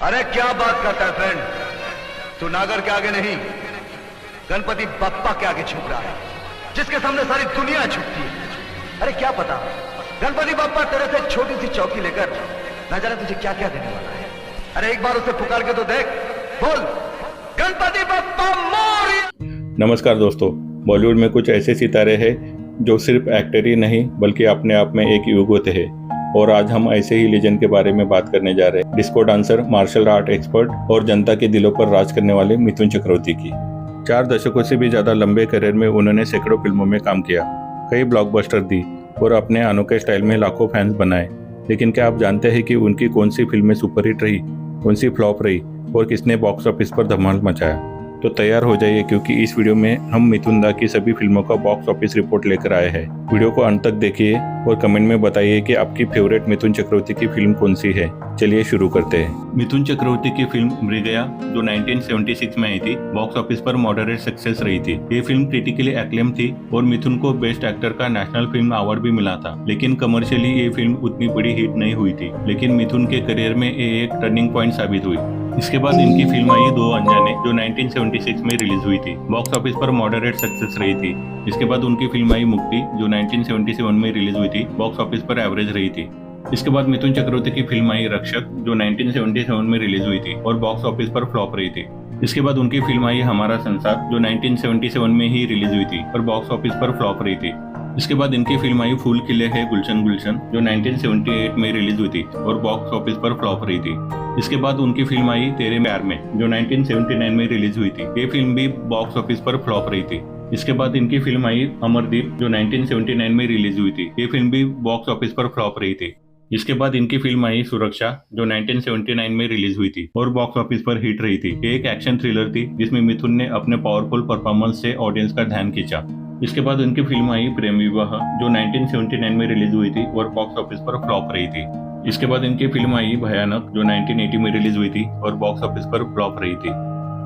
अरे क्या बात करता है फ्रेंड, तू नागर के आगे नहीं गणपति बप्पा के आगे छुप रहा है, जिसके सामने सारी दुनिया छुपती है। अरे क्या पता गणपति बप्पा तेरे से एक छोटी सी चौकी लेकर न जाने तुझे क्या क्या देने वाला है। अरे एक बार उसे पुकार के तो देख, बोल गणपति बप्पा मोरया। नमस्कार दोस्तों, बॉलीवुड में कुछ ऐसे सितारे हैं जो सिर्फ एक्टर ही नहीं बल्कि अपने आप में एक युग होते हैं। और आज हम ऐसे ही लेजेंड के बारे में बात करने जा रहे हैं, disco dancer, martial art expert और जनता के दिलों पर राज करने वाले मिथुन चक्रवर्ती की। 4 दशकों से भी ज्यादा लंबे करियर में उन्होंने सैकड़ों फिल्मों में काम किया, कई ब्लॉकबस्टर दी और अपने अनोखे स्टाइल में लाखों फैंस बनाए। लेकिन क्या आप जानते हैं कि उनकी कौन सी फिल्में सुपरहिट रही, कौन सी फ्लॉप रही और किसने बॉक्स ऑफिस पर धमाल मचाया? तो तैयार हो जाइए, क्योंकि इस वीडियो में हम मिथुन दा की सभी फिल्मों का बॉक्स ऑफिस रिपोर्ट लेकर आए हैं। वीडियो को अंत तक देखिए और कमेंट में बताइए कि आपकी फेवरेट मिथुन चक्रवर्ती की फिल्म कौन सी है। चलिए शुरू करते हैं। मिथुन चक्रवर्ती की फिल्म मृगया जो 1976 में आई थी, बॉक्स ऑफिस पर मॉडरेट सक्सेस रही थी। ये फिल्म क्रिटिकली एक्लेम थी और मिथुन को बेस्ट एक्टर का नेशनल फिल्म अवार्ड भी मिला था। लेकिन कमर्शियली ये फिल्म उतनी बड़ी हिट नहीं हुई थी, लेकिन मिथुन के करियर में ये एक टर्निंग पॉइंट साबित हुई। इसके बाद इनकी फिल्म आई दो अनजाने जो 1976 में रिलीज हुई थी, बॉक्स ऑफिस पर मॉडरेट सक्सेस रही थी। इसके बाद उनकी फिल्म आई मुक्ति जो 1977 में रिलीज हुई थी, बॉक्स ऑफिस पर एवरेज रही थी। इसके बाद मिथुन चक्रवर्ती की फिल्म आई रक्षक जो 1977 में रिलीज हुई थी और बॉक्स ऑफिस पर फ्लॉप रही थी। इसके बाद उनकी फिल्म आई हमारा संसार जो 1977 में ही रिलीज हुई थी और बॉक्स ऑफिस पर फ्लॉप रही थी। इसके बाद इनकी फिल्म आई फूल खिले है गुलशन गुलशन जो 1978 में रिलीज हुई थी और बॉक्स ऑफिस पर फ्लॉप रही थी। इसके बाद उनकी फिल्म आई तेरे प्यार में जो 1979 में रिलीज हुई थी। ये फिल्म भी बॉक्स ऑफिस पर फ्लॉप रही थी। इसके बाद इनकी फिल्म आई अमरदीप जो 1979 में रिलीज हुई थी। ये फिल्म भी बॉक्स ऑफिस पर फ्लॉप रही थी। इसके बाद इनकी फिल्म आई सुरक्षा जो 1979 में रिलीज हुई थी और बॉक्स ऑफिस पर हिट रही थी। ये एक एक्शन थ्रिलर थी जिसमें मिथुन ने अपने पावरफुल परफॉर्मेंस से ऑडियंस का ध्यान खींचा। इसके बाद उनकी फिल्म आई प्रेम विवाह जो 1979 में रिलीज हुई थी और बॉक्स ऑफिस पर फ्लॉप रही थी। इसके बाद इनकी फिल्म आई भयानक जो 1980 में रिलीज हुई थी और बॉक्स ऑफिस पर फ्लॉप रही थी।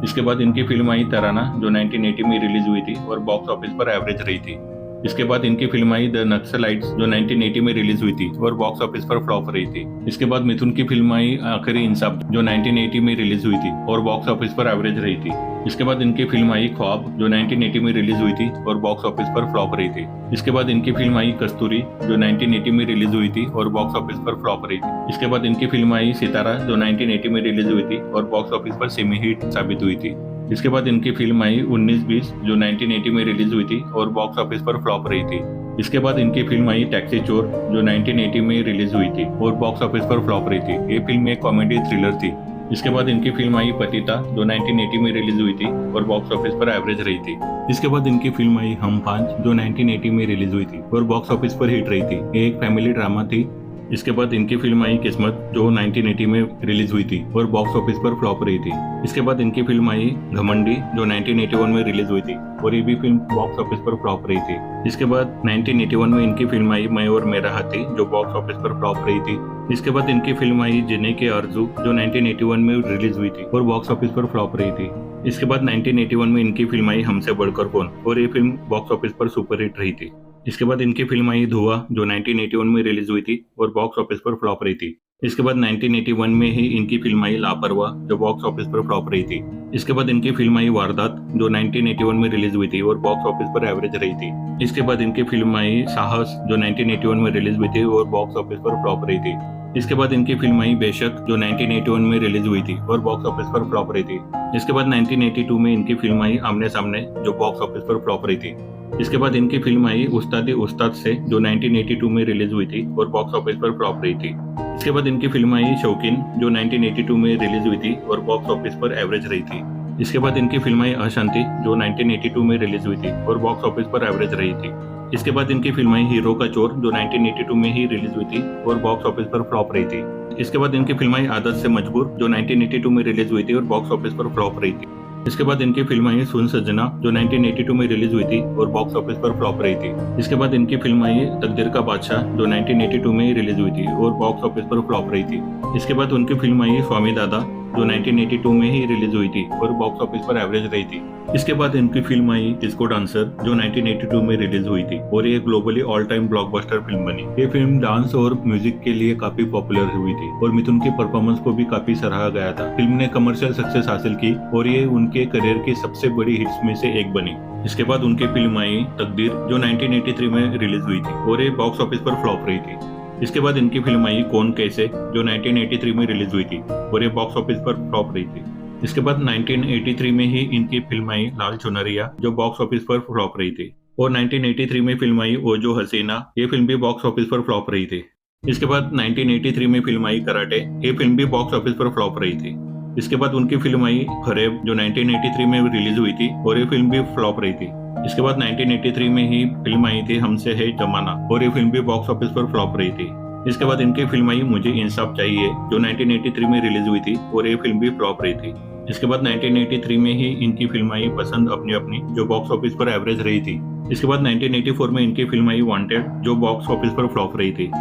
इसके बाद इनकी फिल्म आई तराना जो 1980 में रिलीज हुई थी और बॉक्स ऑफिस पर एवरेज रही थी। इसके बाद इनकी फिल्म आई द नक्सलाइट्स जो 1980 में रिलीज हुई थी और बॉक्स ऑफिस पर फ्लॉप रही थी। इसके बाद मिथुन की फिल्म आई आखिरी इंसाफ जो 1980 में रिलीज हुई थी और बॉक्स ऑफिस पर एवरेज रही थी। इसके बाद इनकी फिल्म आई ख्वाब जो 1980 में रिलीज हुई थी और बॉक्स ऑफिस पर फ्लॉप रही थी। इसके बाद इनकी फिल्म आई कस्तूरी जो 1980 में रिलीज हुई थी और बॉक्स ऑफिस पर फ्लॉप रही थी। इसके बाद इनकी फिल्म आई सितारा जो 1980 में रिलीज हुई थी और बॉक्स ऑफिस पर सेमी हिट साबित हुई थी। इसके बाद इनकी फिल्म आई 1920 जो 1980 में रिलीज हुई थी और बॉक्स ऑफिस पर फ्लॉप रही थी। इसके बाद इनकी फिल्म आई टैक्सी चोर जो 1980 में रिलीज हुई थी और बॉक्स ऑफिस पर फ्लॉप रही थी। ये फिल्म एक कॉमेडी थ्रिलर थी। इसके बाद इनकी फिल्म आई पतिता जो 1980 में रिलीज हुई थी और बॉक्स ऑफिस पर एवरेज रही थी। इसके बाद इनकी फिल्म आई हम 5 जो 1980 में रिलीज हुई थी और बॉक्स ऑफिस पर हिट रही थी। ये एक फैमिली ड्रामा थी। इसके बाद इनकी फिल्म आई किस्मत जो 1980 में रिलीज हुई थी और बॉक्स ऑफिस पर फ्लॉप रही थी। इसके बाद इनकी फिल्म आई घमंडी जो 1981 में रिलीज हुई थी और ये भी फिल्म बॉक्स ऑफिस पर फ्लॉप रही थी। इसके बाद 1981 में इनकी फिल्म आई मैं और मेरा हाथी जो बॉक्स ऑफिस पर फ्लॉप रही थी। इसके बाद इनकी फिल्म आई जिने के आरज़ू जो 1981 में रिलीज हुई थी और बॉक्स ऑफिस पर फ्लॉप रही थी। इसके बाद 1981 में इनकी फिल्म आई हमसे बढ़कर कौन और ये फिल्म बॉक्स ऑफिस पर सुपरहिट रही थी। इसके बाद इनकी फिल्म आई धुआं जो 1981 में रिलीज हुई थी और बॉक्स ऑफिस पर फ्लॉप रही थी। इसके बाद 1981 में ही इनकी फिल्म आई लापरवाह जो बॉक्स ऑफिस पर फ्लॉप रही थी। इसके बाद इनकी फिल्म आई वारदात जो 1981 में रिलीज हुई थी और बॉक्स ऑफिस पर एवरेज रही थी। इसके बाद इनकी फिल्म आई साहस जो 1981 में रिलीज हुई थी और बॉक्स ऑफिस पर फ्लॉप रही थी। इसके बाद इनकी फिल्म आई बेशक जो 1981 में रिलीज हुई थी और बॉक्स ऑफिस पर फ्लॉप रही थी। इसके बाद 1982 में इनकी फिल्म आई आमने सामने जो बॉक्स ऑफिस पर फ्लॉप रही थी। इसके बाद इनकी फिल्म आई उस्तादी उस्ताद से जो 1982 में रिलीज हुई थी और बॉक्स ऑफिस पर फ्लॉप रही थी। इसके बाद इनकी फिल्म आई शौकीन जो 1982 में रिलीज हुई थी और बॉक्स ऑफिस पर एवरेज रही थी। इसके बाद इनकी फिल्म आई अशांति जो 1982 में रिलीज हुई थी और बॉक्स ऑफिस पर एवरेज रही थी। इसके बाद इनकी फिल्म आई हीरो का चोर जो 1982 में ही रिलीज हुई थी और बॉक्स ऑफिस पर फ्लॉप रही थी। इसके बाद इनकी फिल्म आई आदत से मजबूर जो 1982 में रिलीज हुई थी और बॉक्स ऑफिस पर फ्लॉप रही थी। इसके बाद इनकी फिल्म आई सुन सजना जो 1982 में रिलीज हुई थी और बॉक्स ऑफिस पर फ्लॉप रही थी। इसके बाद इनकी फिल्म आई तकदीर का बादशाह जो 1982 में ही रिलीज हुई थी और बॉक्स ऑफिस पर फ्लॉप रही थी। इसके बाद उनकी फिल्म आई स्वामी दादा जो 1982 में ही रिलीज हुई थी और बॉक्स ऑफिस पर एवरेज रही थी। इसके बाद इनकी फिल्म आई डिस्को डांसर, जो 1982 में रिलीज हुई थी और ये globally all time blockbuster film बनी। ये फिल्म डांस और म्यूजिक के लिए काफी पॉपुलर हुई थी और मिथुन के परफॉर्मेंस को भी काफी सराहा गया था। फिल्म ने कमर्शियल सक्सेस हासिल की और ये उनके करियर की सबसे बड़ी हिट्स में से एक बनी। इसके बाद उनकी फिल्म आई तकदीर, जो 1983 में रिलीज हुई थी और ये बॉक्स ऑफिस पर फ्लॉप रही थी। इसके बाद इनकी फिल्म आई कौन कैसे, जो 1983 में रिलीज हुई थी और ये बॉक्स ऑफिस पर फ्लॉप रही थी। इसके बाद 1983 में ही इनकी फिल्म आई लाल चुनरिया, जो बॉक्स ऑफिस पर फ्लॉप रही थी और 1983 में फिल्म आई ओ जो हसीना, ये फिल्म भी बॉक्स ऑफिस पर फ्लॉप रही थी। इसके बाद 1983 में फिल्म आई कराटे, ये फिल्म भी बॉक्स ऑफिस पर फ्लॉप रही थी। इसके बाद उनकी फिल्म आई फरेब, जो 1983 में रिलीज हुई थी और ये फिल्म भी फ्लॉप रही थी। इसके बाद 1983 में ही फिल्म आई थी हमसे है जमाना और ये फिल्म भी बॉक्स ऑफिस पर फ्लॉप रही थी। इसके बाद इनकी फिल्म आई मुझे इंसाफ चाहिए, जो 1983 में रिलीज हुई थी और ये फिल्म भी फ्लॉप रही थी। इसके बाद 1983 में ही इनकी फिल्म आई पसंद अपनी अपनी, जो बॉक्स ऑफिस पर एवरेज रही थी। इसके बाद 1984 में इनकी फिल्म आई वांटेड, जो बॉक्स ऑफिस पर फ्लॉप रही थी।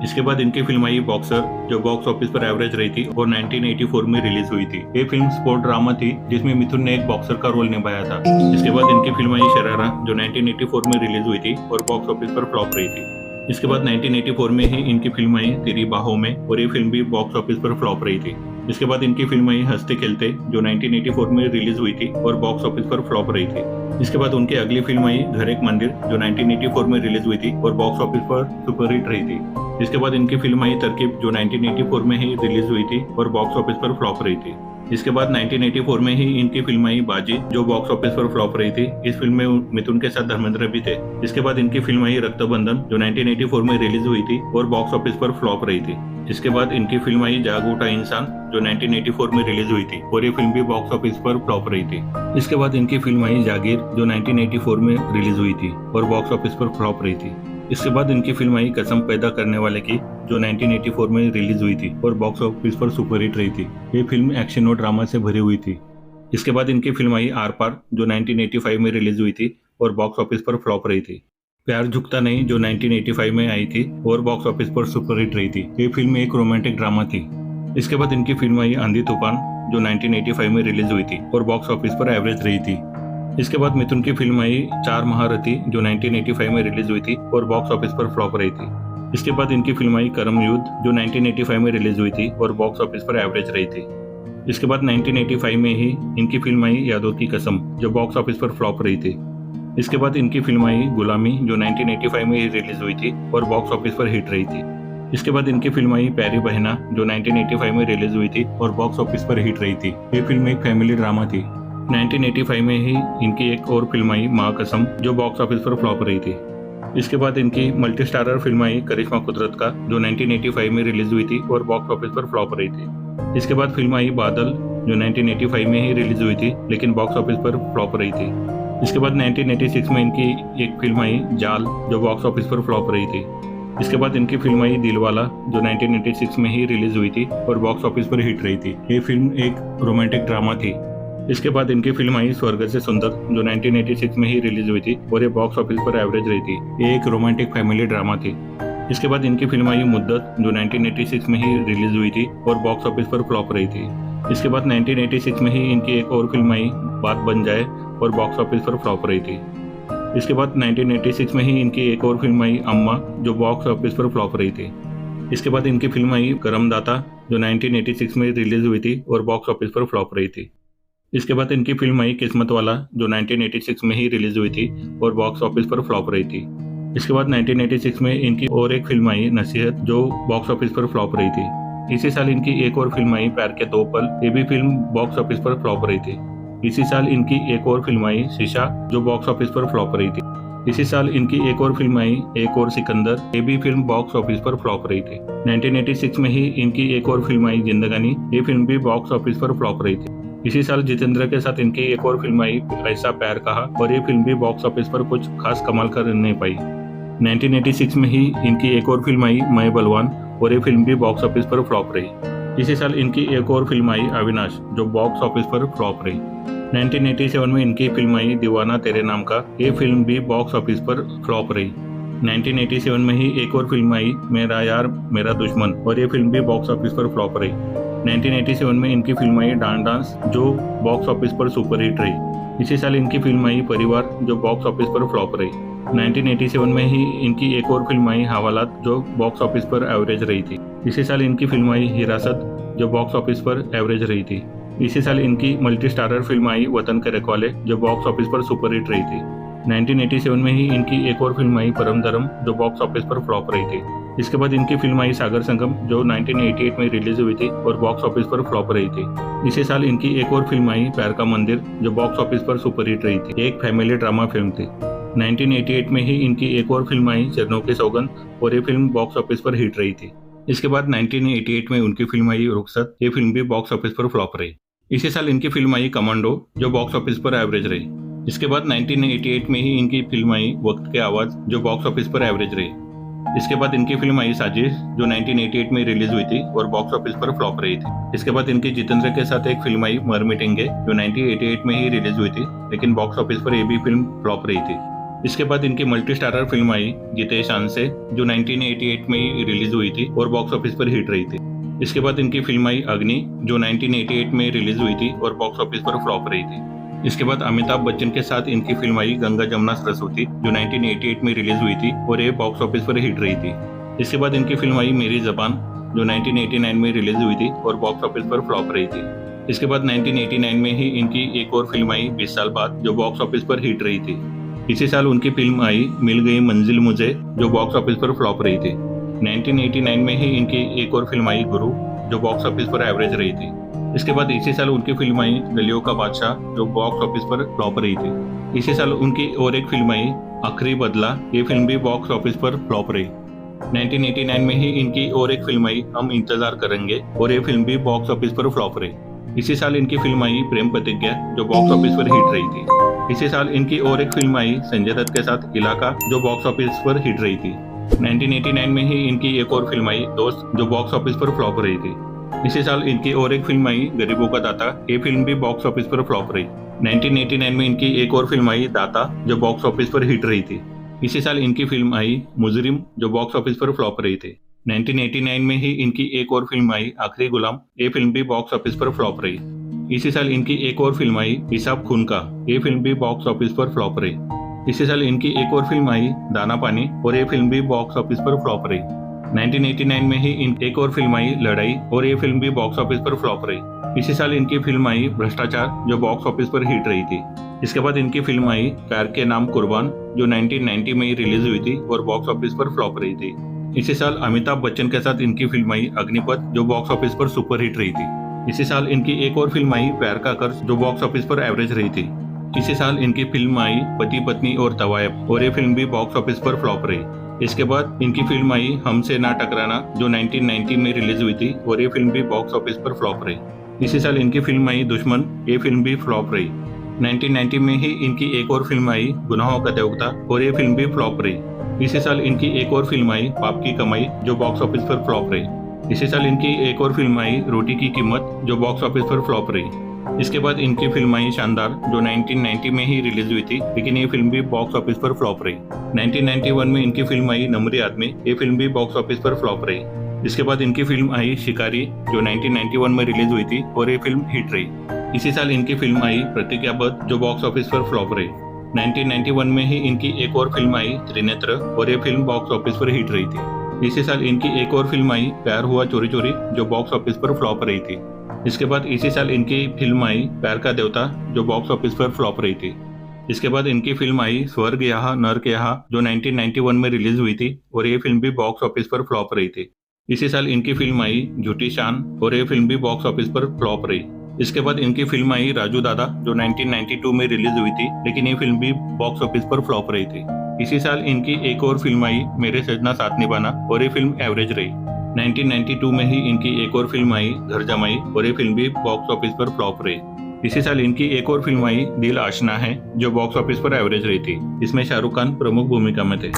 इसके बाद इनकी फिल्म आई बॉक्सर, जो बॉक्स ऑफिस पर एवरेज रही थी और 1984 में रिलीज हुई थी। ये फिल्म स्पोर्ट ड्रामा थी जिसमें मिथुन ने एक बॉक्सर का रोल निभाया था। इसके बाद इनकी फिल्म आई शरारा, जो 1984 में रिलीज हुई थी और बॉक्स ऑफिस पर फ्लॉप रही थी। इसके बाद 1984 में ही इनकी फिल्म आई तेरी बाहों में और ये फिल्म भी बॉक्स ऑफिस पर फ्लॉप रही थी। इसके बाद इनकी फिल्म आई हंसते खेलते, जो 1984 में रिलीज हुई थी और बॉक्स ऑफिस पर फ्लॉप रही थी। इसके बाद उनकी अगली फिल्म आई घर एक मंदिर, जो 1984 में रिलीज हुई थी और बॉक्स ऑफिस पर सुपरहिट रही थी। इसके बाद इनकी फिल्म आई तरकीब, जो 1984 में ही रिलीज हुई थी और बॉक्स ऑफिस पर फ्लॉप रही थी। इसके बाद 1984 में ही इनकी फिल्म आई बाजी, जो बॉक्स ऑफिस पर फ्लॉप रही थी। इस फिल्म में मिथुन के साथ धर्मेंद्र भी थे। इसके बाद इनकी फिल्म आई रक्तबंधन, जो 1984 में रिलीज हुई थी और बॉक्स ऑफिस पर फ्लॉप रही थी। इसके बाद इनकी फिल्म आई जाग उठा इंसान, जो 1984 में रिलीज हुई थी और ये फिल्म भी बॉक्स ऑफिस पर फ्लॉप रही थी। इसके बाद इनकी फिल्म आई जागीर, जो 1984 में रिलीज हुई थी और बॉक्स ऑफिस पर फ्लॉप रही थी। इसके बाद इनकी फिल्म आई कसम पैदा करने वाले की, जो 1984 में रिलीज हुई थी और बॉक्स ऑफिस पर सुपरहिट रही थी। ये फिल्म एक्शन और ड्रामा से भरी हुई थी। इसके बाद इनकी फिल्म आई आर पार, जो 1985 में रिलीज हुई थी और बॉक्स ऑफिस पर फ्लॉप रही थी। प्यार झुकता नहीं, जो 1985 में आई थी और बॉक्स ऑफिस पर सुपरहिट रही थी। ये फिल्म एक रोमांटिक ड्रामा थी। इसके बाद इनकी फिल्म आई आंधी तूफान, जो 1985 में रिलीज हुई थी और बॉक्स ऑफिस पर एवरेज रही थी। इसके बाद मिथुन की फिल्म आई चार महारथी, जो 1985 में रिलीज हुई थी और बॉक्स ऑफिस पर फ्लॉप रही थी। इसके बाद इनकी फिल्म आई करम युद्ध, जो 1985 में रिलीज हुई थी और बॉक्स ऑफिस पर एवरेज रही थी। इसके बाद 1985 में ही इनकी फिल्म आई यादों की कसम, जो बॉक्स ऑफिस पर फ्लॉप रही थी। इसके बाद इनकी फिल्म आई गुलामी, जो 1985 में ही रिलीज हुई थी और बॉक्स ऑफिस पर हिट रही थी। इसके बाद इनकी फिल्म आई प्यारी बहना, जो 1985 में रिलीज हुई थी और बॉक्स ऑफिस पर हिट रही थी। ये फिल्म एक फैमिली ड्रामा थी। 1985 में ही इनकी एक और फिल्म आई माँ कसम, जो बॉक्स ऑफिस पर फ्लॉप रही थी। इसके बाद इनकी मल्टी स्टारर फिल्म आई करिश्मा कुदरत का, जो 1985 में रिलीज हुई थी और बॉक्स ऑफिस पर फ्लॉप रही थी। इसके बाद फिल्म आई बादल, जो 1985 में ही रिलीज हुई थी लेकिन बॉक्स ऑफिस पर फ्लॉप रही थी। इसके बाद 1986 में इनकी एक फिल्म आई जाल, जो बॉक्स ऑफिस पर फ्लॉप रही थी। इसके बाद इनकी फिल्म आई दिलवाला, जो 1986 में ही रिलीज हुई थी और बॉक्स ऑफिस पर हिट रही थी। ये फिल्म एक रोमांटिक ड्रामा थी। इसके बाद इनकी फिल्म आई स्वर्ग से सुंदर, जो 1986 में ही रिलीज हुई थी और ये बॉक्स ऑफिस पर एवरेज रही थी। ये एक रोमांटिक फैमिली ड्रामा थी। इसके बाद इनकी फिल्म आई मुद्दत, जो 1986 में ही रिलीज हुई थी और बॉक्स ऑफिस पर फ्लॉप रही थी। इसके बाद 1986 में ही इनकी एक और फिल्म आई बात बन जाए और बॉक्स ऑफिस पर फ्लॉप रही थी। इसके बाद 1986 में ही इनकी एक और फिल्म आई अम्मा, जो बॉक्स ऑफिस पर फ्लॉप रही थी। इसके बाद इनकी फिल्म आई करमदाता, जो 1986 में रिलीज हुई थी और बॉक्स ऑफिस पर फ्लॉप रही थी। इसके बाद इनकी फिल्म आई किस्मत वाला, जो 1986 में ही रिलीज हुई थी और बॉक्स ऑफिस पर फ्लॉप रही थी। इसके बाद 1986 में इनकी और एक फिल्म आई नसीहत, जो बॉक्स ऑफिस पर फ्लॉप रही थी। इसी साल इनकी एक और फिल्म आई प्यार के दो पल, ये भी फिल्म बॉक्स ऑफिस पर फ्लॉप रही थी। इसी साल इनकी एक और फिल्म आई शीशा, जो बॉक्स ऑफिस पर फ्लॉप रही थी। इसी साल इनकी एक और फिल्म आई एक और सिकंदर, ये भी फिल्म बॉक्स ऑफिस पर फ्लॉप रही थी। 1986 में ही इनकी एक और फिल्म आई जिंदगानी, ये फिल्म भी बॉक्स ऑफिस पर फ्लॉप रही थी। इसी साल जितेंद्र के साथ इनकी एक और फिल्म आई ऐसा प्यार कहा और ये फिल्म भी बॉक्स ऑफिस पर कुछ खास कमाल कर नहीं पाई। 1986 में ही इनकी एक और फिल्म आई मैं बलवान और ये फिल्म भी बॉक्स ऑफिस पर फ्लॉप रही। इसी साल इनकी एक और फिल्म आई अविनाश, जो बॉक्स ऑफिस पर फ्लॉप रही। 1987 में इनकी फिल्म आई दीवाना तेरे नाम का, ये फिल्म भी बॉक्स ऑफिस पर फ्लॉप रही। 1987 में ही एक और फिल्म आई मेरा यार मेरा दुश्मन और ये फिल्म भी बॉक्स ऑफिस पर फ्लॉप रही। 1987 में इनकी फिल्म आई डांस डांस, जो बॉक्स ऑफिस पर सुपरहिट रही। इसी साल इनकी फिल्म आई परिवार, जो बॉक्स ऑफिस पर फ्लॉप रही। 1987 में ही इनकी एक और फिल्म आई हवालात, जो बॉक्स ऑफिस पर एवरेज रही थी। इसी साल इनकी फिल्म आई हिरासत, जो बॉक्स ऑफिस पर एवरेज रही थी। इसी साल इनकी मल्टी स्टारर फिल्म आई वतन के रखवाले, जो बॉक्स ऑफिस पर सुपरहिट रही थी। 1987 में ही इनकी एक और फिल्म आई परम धर्म, जो बॉक्स ऑफिस पर फ्लॉप रही थी। इसके बाद इनकी फिल्म आई सागर संगम, जो 1988 में रिलीज हुई थी और बॉक्स ऑफिस पर फ्लॉप रही थी। इसी साल इनकी एक और फिल्म आई प्यार का मंदिर, जो बॉक्स ऑफिस पर सुपरहिट रही थी। एक फैमिली ड्रामा फिल्म थी। 1988 में ही इनकी एक और फिल्म आई चरणों की सौगंध, और ये फिल्म बॉक्स ऑफिस पर हिट रही थी। इसके बाद 1988 में उनकी फिल्म आई रुखसत, ये फिल्म भी बॉक्स ऑफिस पर फ्लॉप रही। इसी साल इनकी फिल्म आई कमांडो, जो बॉक्स ऑफिस पर एवरेज रही। इसके बाद 1988 में ही इनकी फिल्म आई वक्त के आवाज, जो बॉक्स ऑफिस पर एवरेज रही। इसके बाद इनकी फिल्म आई साजिश, जो 1988 में रिलीज हुई थी और बॉक्स ऑफिस पर फ्लॉप रही थी। इसके बाद इनकी जितेंद्र के साथ एक फिल्म आई मर मिटेंगे, जो 1988 में ही रिलीज हुई थी, लेकिन बॉक्स ऑफिस पर ये भी फिल्म फ्लॉप रही थी। इसके बाद इनकी मल्टी स्टारर फिल्म आई जीते शान से, जो 1988 में ही रिलीज हुई थी और बॉक्स ऑफिस पर हिट रही थी। इसके बाद इनकी फिल्म आई अग्नि, जो 1988 में रिलीज हुई थी और बॉक्स ऑफिस पर फ्लॉप रही थी। इसके बाद अमिताभ बच्चन के साथ इनकी फिल्म आई गंगा जमुना सरस्वती, जो 1988 में रिलीज हुई थी और ये बॉक्स ऑफिस पर हिट रही थी। इसके बाद इनकी फिल्म आई मेरी जबान, जो 1989 में रिलीज हुई थी और बॉक्स ऑफिस पर फ्लॉप रही थी। इसके बाद 1989 में ही इनकी एक और फिल्म आई 20 साल बाद, जो बॉक्स ऑफिस पर हिट रही थी। इसी साल उनकी फिल्म आई मिल गई मंजिल मुझे, जो बॉक्स ऑफिस पर फ्लॉप रही थी। 1989 में ही इनकी एक और फिल्म आई गुरु, जो बॉक्स ऑफिस पर एवरेज रही थी। इसके बाद इसी साल उनकी फिल्म आई गलियों का बादशाह, जो बॉक्स ऑफिस पर फ्लॉप रही थी। इसी साल उनकी और एक फिल्म आई आखिरी बदला, ये फिल्म भी बॉक्स ऑफिस पर फ्लॉप रही। 1989 में ही इनकी और एक फिल्म आई हम इंतजार करेंगे, और ये फिल्म भी बॉक्स ऑफिस पर फ्लॉप रही। इसी साल इनकी फिल्म आई प्रेम प्रतिज्ञा, जो बॉक्स ऑफिस पर हिट रही थी। इसी साल इनकी और एक फिल्म आई संजय दत्त के साथ इलाका, जो बॉक्स ऑफिस पर हिट रही थी। 1989 में ही इनकी एक और फिल्म आई दोस्त, जो बॉक्स ऑफिस पर फ्लॉप रही थी। इसी साल इनकी और एक फिल्म आई गरीबों का दाता, ये फिल्म भी बॉक्स ऑफिस पर फ्लॉप रही। 1989 में इनकी एक और फिल्म आई दाता, जो बॉक्स ऑफिस पर हिट रही थी। इसी साल इनकी फिल्म आई मुजरिम, जो बॉक्स ऑफिस पर फ्लॉप रही थी। 1989 में ही इनकी एक और फिल्म आई आखिरी गुलाम, ये फिल्म भी बॉक्स ऑफिस पर फ्लॉप रही। इसी साल इनकी एक और फिल्म आई हिसाब खून का, ये फिल्म भी बॉक्स ऑफिस पर फ्लॉप रही। इसी साल इनकी एक और फिल्म आई दाना पानी, और ये फिल्म भी बॉक्स ऑफिस पर फ्लॉप रही। 1989 में ही एक और फिल्म आई लड़ाई, और ये फिल्म भी बॉक्स ऑफिस पर फ्लॉप रही। इसी साल इनकी फिल्म आई भ्रष्टाचार, जो बॉक्स ऑफिस पर हिट रही थी। इसके बाद इनकी फिल्म आई प्यार के नाम कुर्बान, जो 1990 में ही रिलीज हुई थी और बॉक्स ऑफिस पर फ्लॉप रही थी। इसी साल अमिताभ बच्चन के साथ इनकी फिल्म आई अग्निपथ, जो बॉक्स ऑफिस पर सुपर हिट रही थी। इसी साल इनकी एक और फिल्म आई प्यार का कर्ज, जो बॉक्स ऑफिस पर एवरेज रही थी। इसी साल इनकी फिल्म आई पति पत्नी और तवायब, और ये फिल्म भी बॉक्स ऑफिस पर फ्लॉप रही। इसके बाद इनकी फिल्म आई हमसे ना टकराना, जो 1990 में रिलीज हुई थी और ये फिल्म भी बॉक्स ऑफिस पर फ्लॉप रही। इसी साल इनकी फिल्म आई दुश्मन, ये फिल्म भी फ्लॉप रही। 1990 में ही इनकी एक और फिल्म आई गुनाहों का देवता, और ये फिल्म भी फ्लॉप रही। इसी साल इनकी एक और फिल्म आई पाप की कमाई, जो बॉक्स ऑफिस पर फ्लॉप रही। इसी साल इनकी एक और फिल्म आई रोटी की कीमत, जो बॉक्स ऑफिस पर फ्लॉप रही। इसके बाद इनकी फिल्म आई शानदार, जो 1990 में ही रिलीज हुई थी, लेकिन ये फिल्म भी बॉक्स ऑफिस पर फ्लॉप रही। 1991 में इनकी फिल्म आई नमरी आदमी, ये फिल्म भी बॉक्स ऑफिस पर फ्लॉप रही। इसके बाद इनकी फिल्म आई शिकारी, जो 1991 में रिलीज हुई थी और ये फिल्म हिट रही। इसी साल इनकी फिल्म आई प्रतिज्ञाबद्ध, जो बॉक्स ऑफिस पर फ्लॉप रही। 1991 में ही इनकी एक और फिल्म आई त्रिनेत्र, और ये फिल्म बॉक्स ऑफिस पर हिट रही थी। इसी साल इनकी एक और फिल्म आई प्यार हुआ चोरी चोरी, जो बॉक्स ऑफिस पर फ्लॉप रही थी। इसके बाद इसी साल इनकी फिल्म आई प्यार का देवता, जो बॉक्स ऑफिस पर फ्लॉप रही थी। इसके बाद इनकी फिल्म आई स्वर्ग यहाँ नर्क यहाँ, जो 1991 में रिलीज हुई थी और ये फिल्म भी बॉक्स ऑफिस पर फ्लॉप रही थी। इसी साल इनकी फिल्म आई झूठी शान, और ये फिल्म भी बॉक्स ऑफिस पर फ्लॉप रही। इसके बाद इनकी फिल्म आई राजू दादा, जो 1992 में रिलीज हुई थी, लेकिन ये फिल्म भी बॉक्स ऑफिस पर फ्लॉप रही थी। इसी साल इनकी एक और फिल्म आई मेरे सजना साथ निभाना, और ये फिल्म एवरेज रही। 1992 में ही इनकी एक और फिल्म आई घर जमाई, और ये फिल्म भी बॉक्स ऑफिस पर फ्लॉप रही। इसी साल इनकी एक और फिल्म आई दिल आशना है, जो बॉक्स ऑफिस पर एवरेज रही थी। इसमें शाहरुख खान प्रमुख भूमिका में थे।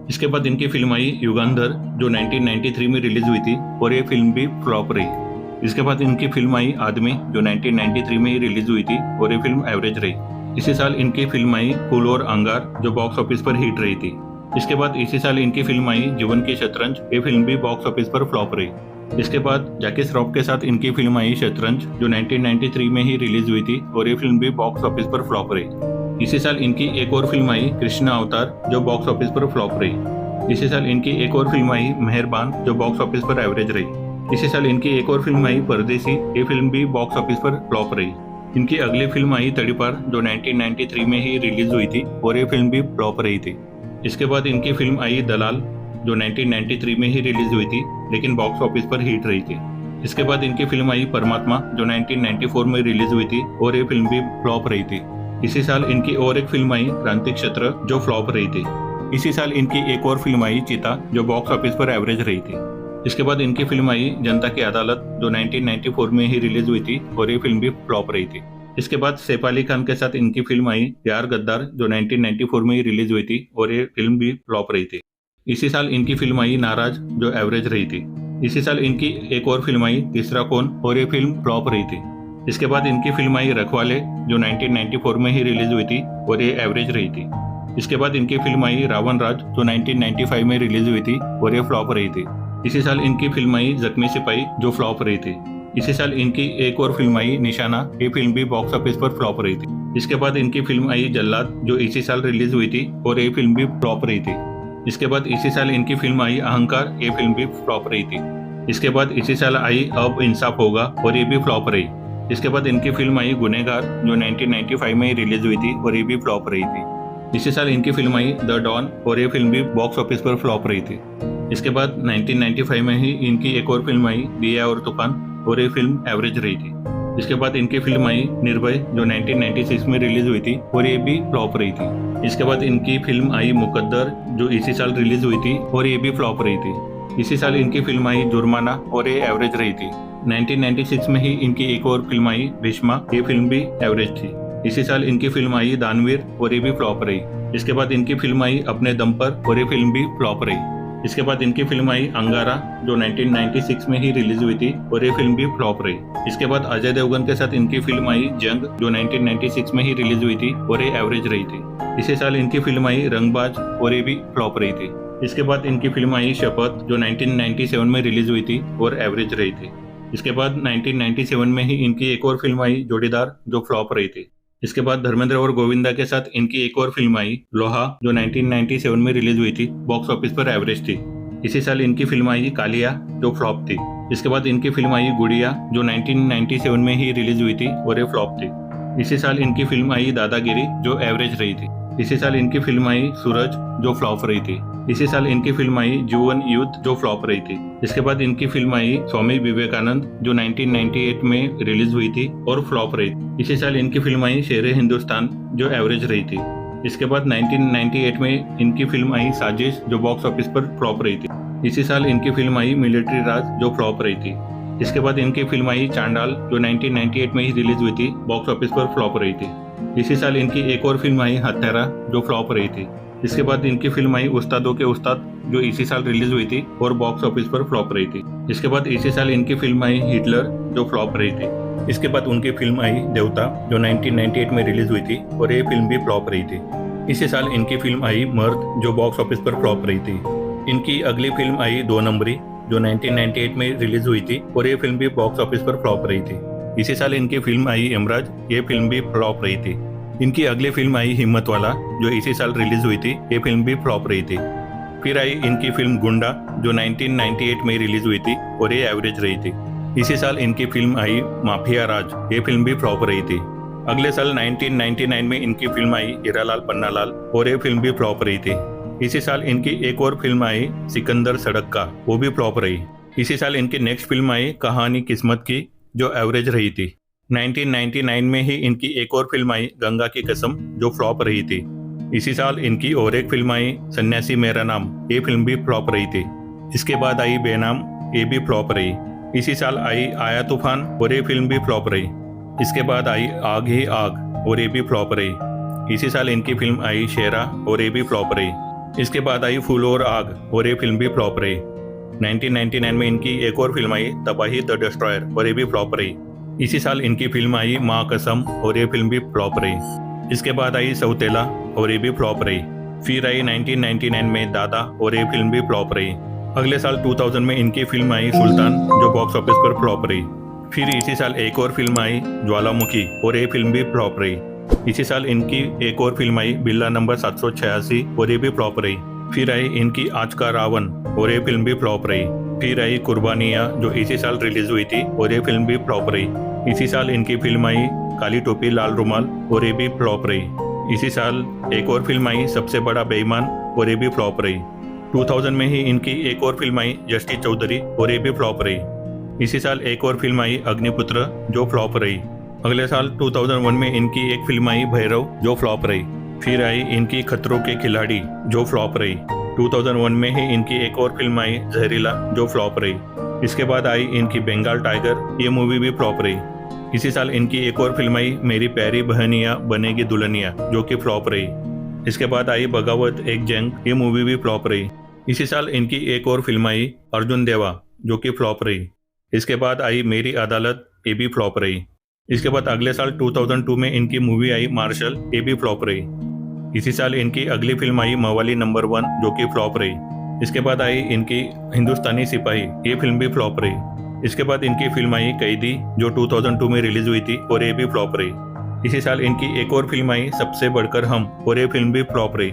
इसके बाद इनकी फिल्म आई युगांधर, जो 1993 में रिलीज हुई थी, और ये फिल्म भी फ्लॉप रही। इसके बाद इनकी फिल्म आई आदमी, जो 1993 में ही रिलीज हुई थी, और ये फिल्म एवरेज रही। इसी साल इनकी फिल्म आई फूल और अंगार, जो बॉक्स ऑफिस पर हिट रही थी। इसके बाद इसी साल इनकी फिल्म आई जीवन की शतरंज, ये फिल्म भी बॉक्स ऑफिस पर फ्लॉप रही। इसके बाद जैकी श्रॉफ के साथ इनकी फिल्म आई शतरंज, जो 1993 में ही रिलीज हुई थी और ये फिल्म भी बॉक्स ऑफिस पर फ्लॉप रही। इसी साल इनकी एक और फिल्म आई कृष्णा अवतार, जो बॉक्स ऑफिस पर फ्लॉप रही। इसी साल इनकी एक और फिल्म आई मेहरबान, जो बॉक्स ऑफिस पर एवरेज रही। इसी साल इनकी एक और फिल्म आई परदेसी, ये फिल्म भी बॉक्स ऑफिस पर फ्लॉप रही। इनकी अगली फिल्म आई तड़ीपार, जो 1993 में ही रिलीज हुई थी और ये फिल्म भी फ्लॉप रही थी। इसके बाद इनकी फिल्म आई दलाल, जो 1993 में ही रिलीज हुई थी लेकिन बॉक्स ऑफिस पर हिट रही थी। इसके बाद इनकी फिल्म आई परमात्मा, जो 1994 में रिलीज हुई थी और ये फिल्म भी फ्लॉप रही थी। इसी साल इनकी और एक फिल्म आई क्रांति क्षेत्र, जो फ्लॉप रही थी। इसी साल इनकी एक और फिल्म आई चीता, जो बॉक्स ऑफिस पर एवरेज रही थी। इसके बाद इनकी फिल्म आई जनता की अदालत, जो 1994 में ही रिलीज हुई थी और ये फिल्म भी फ्लॉप रही थी। इसके बाद सैफ अली खान के साथ इनकी फिल्म आई यार गद्दार, जो 1994 में ही रिलीज हुई थी और ये फिल्म भी फ्लॉप रही थी। इसी साल इनकी फिल्म आई नाराज, जो एवरेज रही थी। इसी साल इनकी एक और फिल्म आई तीसरा कौन और ये फिल्म फ्लॉप रही थी। इसके बाद इनकी फिल्म आई रखवाले, जो 1994 में ही रिलीज हुई थी और ये एवरेज रही थी। इसके बाद इनकी फिल्म आई रावण राज, जो 1995 में रिलीज हुई थी और ये फ्लॉप रही थी। इसी साल इनकी फिल्म आई जख्मी सिपाही, जो फ्लॉप रही थी। इसी साल इनकी एक और फिल्म आई निशाना, ये फिल्म भी बॉक्स ऑफिस पर फ्लॉप रही थी। इसके बाद इनकी फिल्म आई जल्लाद, जो इसी साल रिलीज हुई थी और ये फिल्म भी फ्लॉप रही थी। इसके बाद इसी साल इनकी फिल्म आई अहंकार, ये फिल्म भी फ्लॉप रही थी। इसके बाद इसी साल आई अब इंसाफ होगा और ये भी फ्लॉप रही। इसके बाद इनकी फिल्म आई गुनहगार, जो 1995 में ही रिलीज हुई थी और ये भी फ्लॉप रही थी। इसी साल इनकी फिल्म आई द डॉन और ये फिल्म भी बॉक्स ऑफिस पर फ्लॉप रही थी। इसके बाद 1995 में ही इनकी एक और फिल्म आई दिया और तूफान और ये फिल्म एवरेज रही थी। इसके बाद इनकी फिल्म आई निर्भय, जो 1996 में रिलीज हुई थी और ये भी फ्लॉप रही थी। इसके बाद इनकी फिल्म आई मुकद्दर, जो इसी साल रिलीज हुई थी और ये भी फ्लॉप रही थी। इसी साल इनकी फिल्म आई जुर्माना और ये एवरेज रही थी। 1996 में ही इनकी एक और फिल्म आई भीष्मा, ये फिल्म भी एवरेज थी। इसी साल इनकी फिल्म आई दानवीर और ये भी फ्लॉप रही। इसके बाद इनकी फिल्म आई अपने दम पर और ये फिल्म भी फ्लॉप रही। इसके बाद इनकी फिल्म आई अंगारा, जो 1996 में ही रिलीज हुई थी और ये फिल्म भी फ्लॉप रही। इसके बाद अजय देवगन के साथ इनकी फिल्म आई जंग, जो 1996 में ही रिलीज हुई थी और ये एवरेज रही थी। इसी साल इनकी फिल्म आई रंगबाज और ये भी फ्लॉप रही थी। इसके बाद इनकी फिल्म आई शपथ, जो 1997 में रिलीज हुई थी और एवरेज रही थी। इसके बाद 1997 में ही इनकी एक और फिल्म आई जोड़ीदार, जो फ्लॉप रही थी। इसके बाद धर्मेंद्र और गोविंदा के साथ इनकी एक और फिल्म आई लोहा, जो 1997 में रिलीज हुई थी, बॉक्स ऑफिस पर एवरेज थी। इसी साल इनकी फिल्म आई कालिया, जो फ्लॉप थी। इसके बाद इनकी फिल्म आई गुड़िया, जो 1997 में ही रिलीज हुई थी और ये फ्लॉप थी। इसी साल इनकी फिल्म आई दादागिरी, जो एवरेज रही थी। इसी साल इनकी फिल्म आई सूरज, जो फ्लॉप रही थी। इसी साल इनकी फिल्म आई जीवन युद्ध, जो फ्लॉप रही थी। इसके बाद इनकी फिल्म आई स्वामी विवेकानंद, जो 1998 में रिलीज हुई थी और फ्लॉप रही थी। इसी साल इनकी फिल्म आई शेरे हिंदुस्तान, जो एवरेज रही थी। इसके बाद 1998 में इनकी फिल्म आई साजिश, जो बॉक्स ऑफिस पर फ्लॉप रही थी। इसी साल इनकी फिल्म आई मिलिट्री राज, जो फ्लॉप रही थी। इसके बाद इनकी फिल्म आई चांडाल, जो 1998 में ही रिलीज हुई थी, बॉक्स ऑफिस पर फ्लॉप रही थी। इसी साल इनकी एक और फिल्म आई हत्यारा, जो फ्लॉप रही थी। इसके बाद इनकी फिल्म आई उस्तादों के उस्ताद, जो इसी साल रिलीज हुई थी और बॉक्स ऑफिस पर फ्लॉप रही थी। इसके बाद इसी साल इनकी फिल्म आई हिटलर, जो फ्लॉप रही थी। इसके बाद उनकी फिल्म आई देवता, जो 1998 में रिलीज हुई थी और ये फिल्म भी फ्लॉप रही थी। इसी साल इनकी फिल्म आई मर्द, जो बॉक्स ऑफिस पर फ्लॉप रही थी। इनकी अगली फिल्म आई दो नंबरी, जो 1998 में रिलीज हुई थी और ये फिल्म भी बॉक्स ऑफिस पर फ्लॉप रही थी। इसी साल इनकी फिल्म आई यमराज, ये फिल्म भी फ्लॉप रही थी। इनकी अगली फिल्म आई हिम्मत वाला, जो इसी साल रिलीज हुई थी, ये फिल्म भी फ्लॉप रही थी। फिर आई इनकी फिल्म गुंडा, जो 1998 में रिलीज हुई थी और ये एवरेज रही थी। इसी साल इनकी फिल्म आई माफिया राज, ये फिल्म भी फ्लॉप रही थी। अगले साल 1999 में इनकी फिल्म आई हीरालाल पन्नालाल और ये फिल्म भी फ्लॉप रही थी। इसी साल इनकी एक और फिल्म आई सिकंदर सड़क का, वो भी फ्लॉप रही। इसी साल इनकी नेक्स्ट फिल्म आई कहानी किस्मत की, जो एवरेज रही थी। 1999 में ही इनकी एक और फिल्म आई गंगा की कसम, जो फ्लॉप रही थी। इसी साल इनकी और एक फिल्म आई सन्यासी मेरा नाम, ये फिल्म भी फ्लॉप रही थी। इसके बाद आई बेनाम, ये भी फ्लॉप रही। इसी साल आई आया तूफान और ये फिल्म भी फ्लॉप रही। इसके बाद आई आग ही आग और ये भी फ्लॉप रही। इसी साल इनकी फिल्म आई शेरा और ये भी फ्लॉप रही। इसके बाद आई फूल और आग और ये फिल्म भी फ्लॉप रही। 1999 में इनकी एक और फिल्म आई तबाही द डिस्ट्रॉयर और ये भी फ्लॉप रही। इसी साल इनकी फिल्म आई माँ कसम और ये फिल्म भी फ्लॉप रही। इसके बाद आई सौतेला और ये भी फ्लॉप रही। फिर आई 1999 में दादा और ये फिल्म भी फ्लॉप रही। अगले साल 2000 में इनकी फिल्म आई सुल्तान, जो बॉक्स ऑफिस पर फ्लॉप रही। फिर इसी साल एक और फिल्म आई ज्वालामुखी, और ये फिल्म भी फ्लॉप रही। इसी साल इनकी एक और फिल्म आई बिल्ला नंबर 786, और ये भी फ्लॉप रही। फिर आई इनकी आज का रावण, और ये फिल्म भी फ्लॉप रही। फिर आई कुर्बानियाँ, जो इसी साल रिलीज हुई थी, और ये फिल्म भी फ्लॉप रही। इसी साल इनकी फिल्म आई काली टोपी लाल रुमाल, और ये भी फ्लॉप रही। इसी साल एक और फिल्म आई सबसे बड़ा बेईमान, और ये भी फ्लॉप रही। 2000 में ही इनकी एक और फिल्म आई जस्टिस चौधरी, और ये भी फ्लॉप रही। इसी साल एक और फिल्म आई अग्निपुत्र, जो फ्लॉप रही। अगले साल 2001 में इनकी एक फिल्म आई भैरव, जो फ्लॉप रही। फिर आई इनकी खतरों के खिलाड़ी, जो फ्लॉप रही। 2001 में ही इनकी एक और फिल्म आई जहरीला, जो फ्लॉप रही। इसके बाद आई इनकी बंगाल टाइगर, ये मूवी भी फ्लॉप रही। इसी साल इनकी एक और फिल्म आई मेरी प्यारी बहनिया बनेगी दुल्हनिया, जो कि फ्लॉप रही। इसके बाद आई बगावत एक जंग, ये मूवी भी फ्लॉप रही। इसी साल इनकी एक और फिल्म आई अर्जुन देवा, जो कि फ्लॉप रही। इसके बाद आई मेरी अदालत, ये भी फ्लॉप रही। इसके बाद अगले साल 2002 में इनकी मूवी आई मार्शल, ये भी फ्लॉप रही। इसी साल इनकी अगली फिल्म आई मवाली नंबर 1, जो कि फ्लॉप रही। इसके बाद आई इनकी हिंदुस्तानी सिपाही, ये फिल्म भी फ्लॉप रही। इसके बाद इनकी फिल्म आई कैदी, जो 2002 में रिलीज हुई थी, और ये भी फ्लॉप रही। इसी साल इनकी एक और फिल्म आई सबसे बढ़कर हम, और ये फिल्म भी फ्लॉप रही।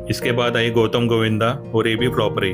इसके बाद आई गौतम गोविंदा, और ये भी फ्लॉप रही।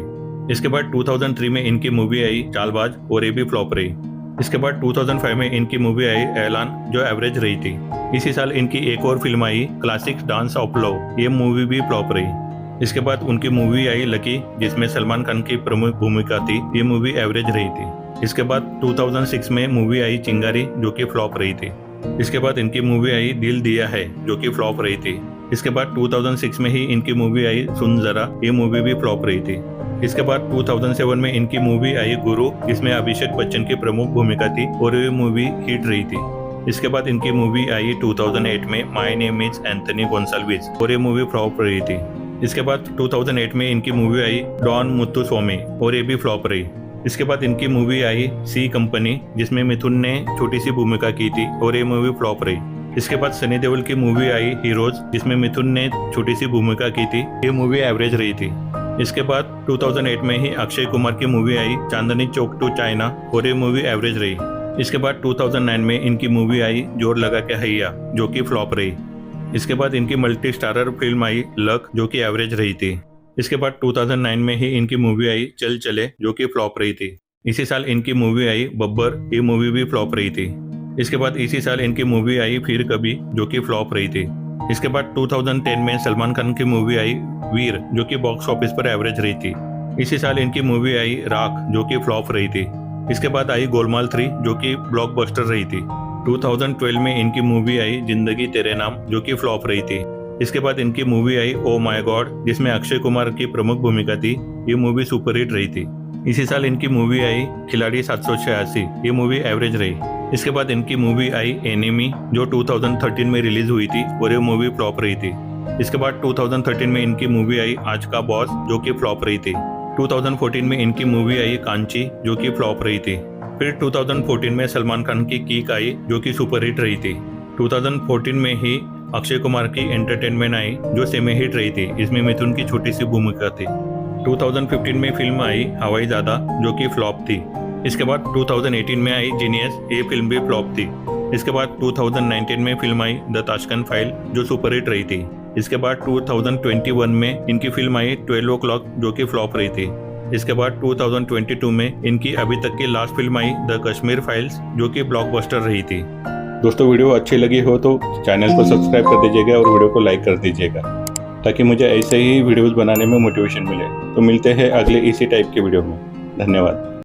इसके बाद 2003 में इनकी मूवी आई चालबाज, और ये भी फ्लॉप रही। इसके बाद 2005 में इनकी मूवी आई ऐलान, जो एवरेज रही थी। इसी साल इनकी एक और film I classic dance of love, ये मूवी भी फ्लॉप रही। इसके बाद उनकी मूवी आई लकी, जिसमें सलमान खान की प्रमुख भूमिका थी, ये मूवी एवरेज रही थी। इसके बाद 2006 में मूवी आई चिंगारी, जो कि फ्लॉप रही थी। इसके बाद इनकी मूवी आई दिल दिया है, जो कि फ्लॉप रही थी। इसके बाद 2006 में ही इनकी मूवी आई सुन जरा, ये मूवी भी फ्लॉप रही थी। इसके बाद 2007 में इनकी मूवी आई गुरु, जिसमें अभिषेक बच्चन की प्रमुख भूमिका थी, और ये मूवी हिट रही थी। इसके बाद इनकी मूवी आई 2008 में my name is Anthony Gonsalves, और ये मूवी फ्लॉप रही थी। इसके बाद 2008 में इनकी मूवी आई डॉन मुत्तुस्वामी, और ये भी फ्लॉप रही। इसके बाद इनकी मूवी आई सी कंपनी, जिसमें मिथुन ने छोटी सी भूमिका की थी, और ये मूवी फ्लॉप रही। इसके बाद सनी देओल की मूवी आई हीरोज, जिसमें मिथुन ने छोटी सी भूमिका की थी, ये मूवी एवरेज रही थी। इसके बाद 2008 में ही अक्षय कुमार की मूवी आई चांदनी चौक टू चाइना, और ये मूवी एवरेज रही। इसके बाद 2009 में इनकी मूवी आई जोर लगा के हैया, जो कि फ्लॉप रही। इसके बाद इनकी मल्टी स्टारर फिल्म आई लक, जो कि एवरेज रही थी। इसके बाद 2009 में ही इनकी मूवी आई चल चले, जो कि फ्लॉप रही थी। इसी साल इनकी मूवी आई बब्बर, ये मूवी भी फ्लॉप रही थी। इसके बाद इसी साल इनकी मूवी आई फिर कभी, जो कि फ्लॉप रही थी। इसके बाद 2010 में सलमान खान की मूवी आई वीर, जो कि बॉक्स ऑफिस पर एवरेज रही थी। इसी साल इनकी मूवी आई राख, जो कि फ्लॉप रही थी। इसके बाद आई गोलमाल 3, जो कि ब्लॉकबस्टर रही थी। 2012 में इनकी मूवी आई जिंदगी तेरे नाम, जो कि फ्लॉप रही थी। इसके बाद इनकी movie I oh my God, जिसमें अक्षय कुमार की प्रमुख भूमिका थी, ये मूवी सुपरहिट रही थी। इसी साल इनकी मूवी आई खिलाड़ी 786, ये मूवी एवरेज रही। इसके बाद इनकी मूवी आई एनिमी, जो 2013 में रिलीज हुई थी, और ये मूवी फ्लॉप रही थी। इसके बाद 2013 में इनकी मूवी आई आज का बॉस, जो कि फ्लॉप रही थी। 2014 में इनकी मूवी आई कांची, जो कि फ्लॉप रही थी। फिर 2014 में सलमान खान की किक आई, जो कि सुपरहिट रही थी। 2014 में ही अक्षय कुमार की एंटरटेनमेंट आई, जो सेमी हिट रही थी, इसमें मिथुन की छोटी सी भूमिका थी। 2015 में फिल्म आई हवाईजादा, जो कि फ्लॉप थी। इसके बाद 2018 में आई जीनियस, ये फिल्म भी फ्लॉप थी। इसके बाद 2019 में film I the Tashkent file, जो सुपरहिट रही थी। इसके बाद 2021 में इनकी फिल्म आई 12 o'clock, जो कि फ्लॉप रही थी। इसके बाद 2022 में इनकी अभी तक की last film I the Kashmir files, जो कि ब्लॉकबस्टर रही थी। दोस्तों, वीडियो अच्छी लगी हो तो चैनल को सब्सक्राइब कर दीजिएगा और वीडियो को लाइक कर दीजिएगा, ताकि मुझे ऐसे ही वीडियोस बनाने में मोटिवेशन मिले। तो मिलते हैं अगले इसी टाइप के वीडियो में। धन्यवाद।